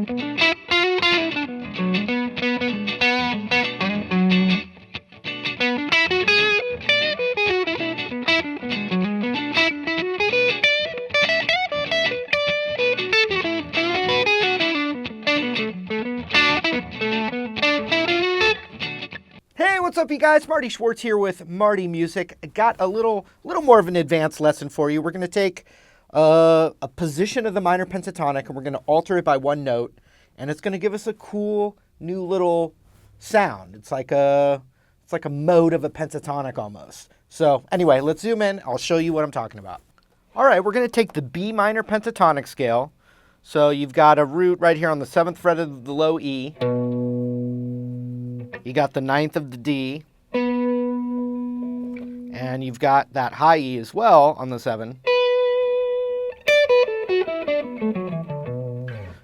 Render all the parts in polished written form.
Hey, what's up, you guys? Marty Schwartz here with Marty Music. I got a little more of an advanced lesson for you. We're going to take a position of the minor pentatonic and we're going to alter it by one note, and it's going to give us a cool new little sound. It's like a mode of a pentatonic almost. So anyway, let's zoom in. I'll show you what I'm talking about. All right, we're going to take the B minor pentatonic scale. So you've got a root right here on the 7th fret of the low E. You got the 9th of the D, and you've got that high E as well on the 7.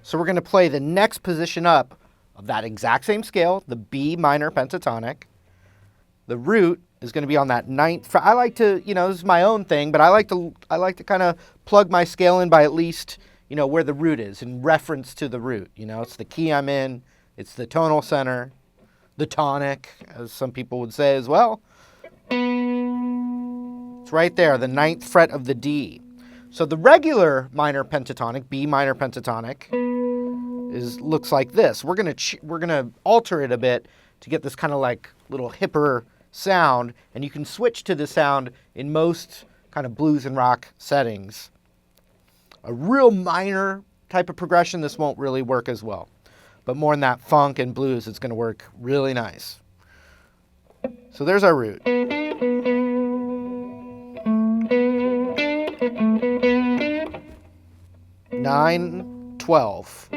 So we're going to play the next position up of that exact same scale, the B minor pentatonic. The root is going to be on that 9th fret. I like to, this is my own thing, but I like to kind of plug my scale in by at least, where the root is in reference to the root. It's the key I'm in, it's the tonal center. The tonic, as some people would say as well. It's right there, the 9th fret of the D. So the regular minor pentatonic, B minor pentatonic, looks like this. We're gonna alter it a bit to get this kind of like little hipper sound, and you can switch to the sound in most kind of blues and rock settings. A real minor type of progression, this won't really work as well. But more in that funk and blues, it's going to work really nice. So there's our root. 9, 12.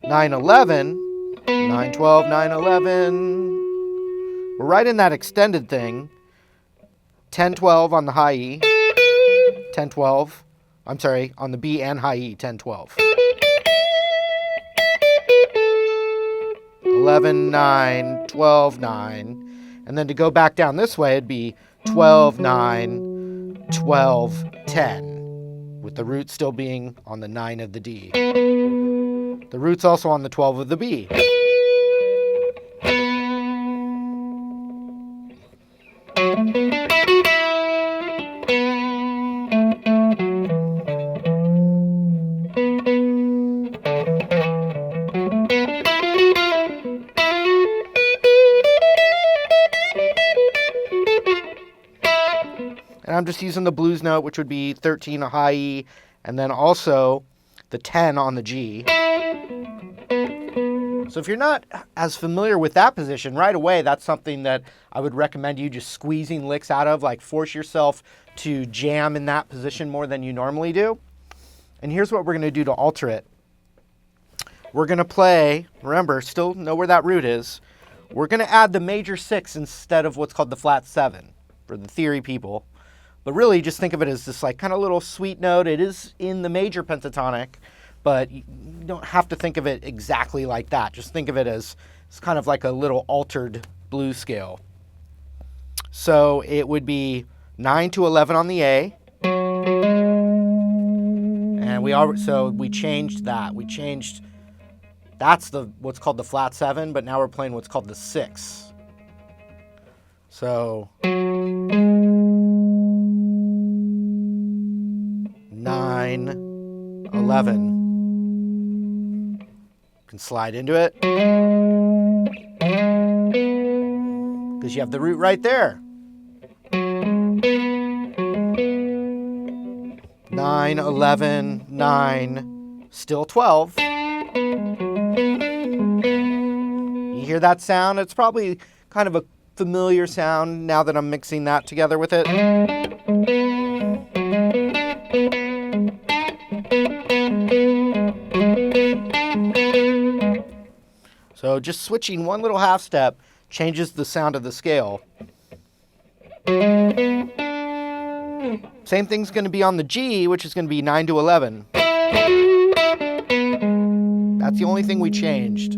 9, 11. 9, 12, 9, 11. We're right in that extended thing. 10, 12 on the high E. 10, 12. I'm sorry, on the B and high E, 10, 12. 11, 9, 12, 9. And then to go back down this way, it'd be 12, 9, 12, 10. With the root still being on the 9 of the D. The root's also on the 12 of the B. And I'm just using the blues note, which would be 13 a high E, and then also the 10 on the G. So if you're not as familiar with that position right away, that's something that I would recommend you just squeezing licks out of, like force yourself to jam in that position more than you normally do. And here's what we're going to do to alter it. We're going to play, remember, still know where that root is. We're going to add the major 6 instead of what's called the flat 7 for the theory people. But really, just think of it as this like kind of little sweet note. It is in the major pentatonic, but you don't have to think of it exactly like that. Just think of it as it's kind of like a little altered blues scale. So it would be 9 to 11 on the A. And we changed that. That's what's called the flat 7, but now we're playing what's called the 6. So 9, 11. You can slide into it because you have the root right there. 9, 11, 9, still 12. You hear that sound? It's probably kind of a familiar sound now that I'm mixing that together with it. So just switching one little half step changes the sound of the scale. Same thing's going to be on the G, which is going to be 9 to 11. That's the only thing we changed.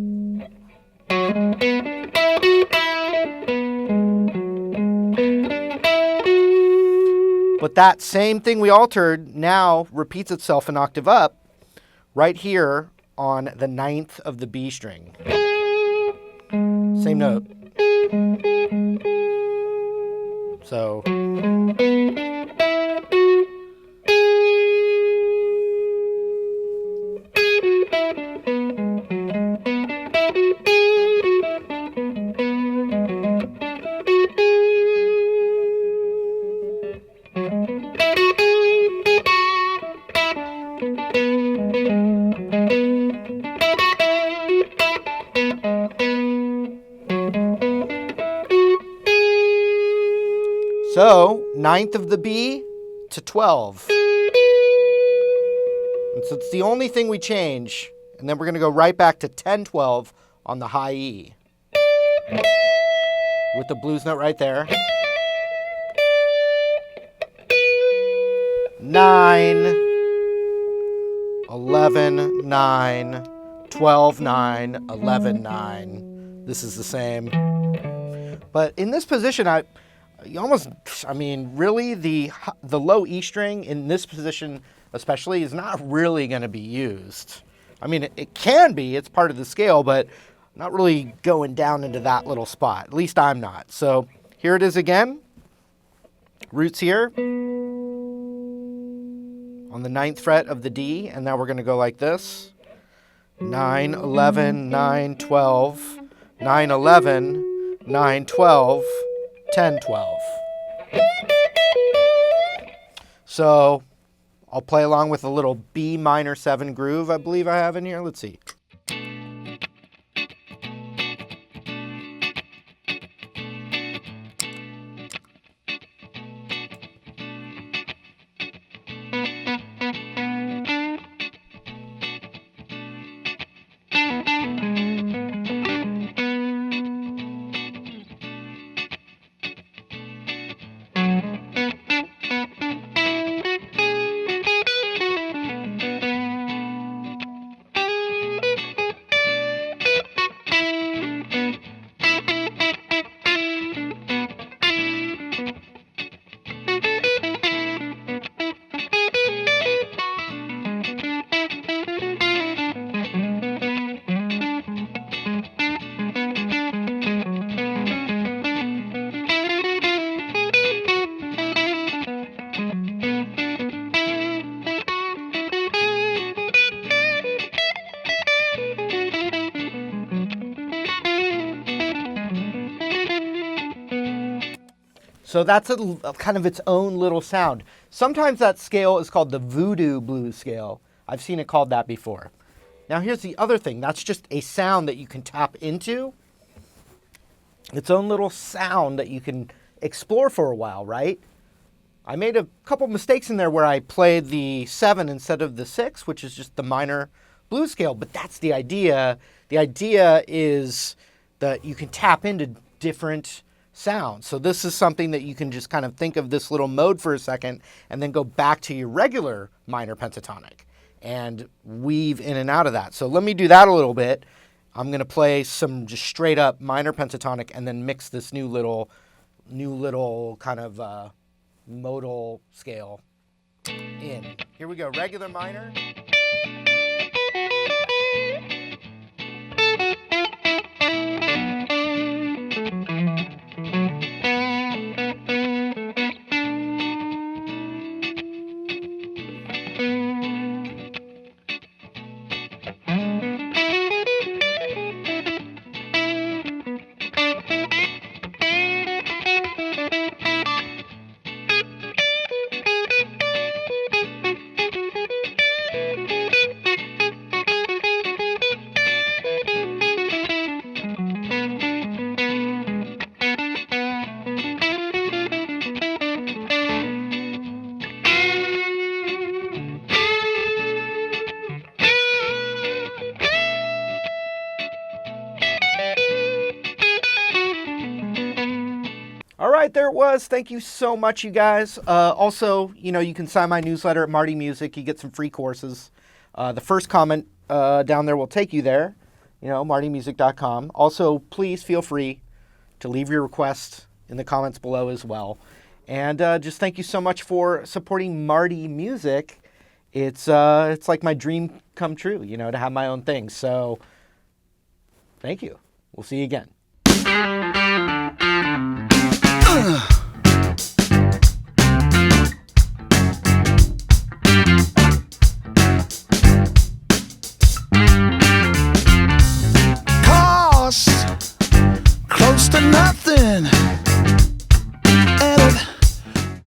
But that same thing we altered now repeats itself an octave up right here on the 9th of the B string. Same note. So So, 9th of the B to 12. And so it's the only thing we change. And then we're going to go right back to 10-12 on the high E. With the blues note right there. 9, 11, 9, 12, 9, 11, 9. This is the same. But in this position, really the low E string in this position especially is not really going to be used. I mean, it can be, it's part of the scale, but not really going down into that little spot. At least I'm not. So here it is again. Roots here on the 9th fret of the D, and now we're going to go like this. 9, 11, 9, 12, 9, 11, 9, 12, 10, 12. So I'll play along with a little B minor 7 groove I believe I have in here. Let's see. So that's a kind of its own little sound. Sometimes that scale is called the Voodoo blues scale. I've seen it called that before. Now here's the other thing. That's just a sound that you can tap into. Its own little sound that you can explore for a while, right? I made a couple mistakes in there where I played the 7 instead of the 6, which is just the minor blues scale, but that's the idea. The idea is that you can tap into different sounds. So this is something that you can just kind of think of this little mode for a second and then go back to your regular minor pentatonic and weave in and out of that. So let me do that a little bit. I'm going to play some just straight up minor pentatonic and then mix this new little kind of modal scale in. Here we go, regular minor. All right, there it was. Thank you so much, you guys. Also, you can sign my newsletter at Marty Music. You get some free courses. The first comment down there will take you there, martymusic.com. Also, please feel free to leave your request in the comments below as well. And just thank you so much for supporting Marty Music. it's like my dream come true, you know, to have my own thing. So thank you. We'll see you again.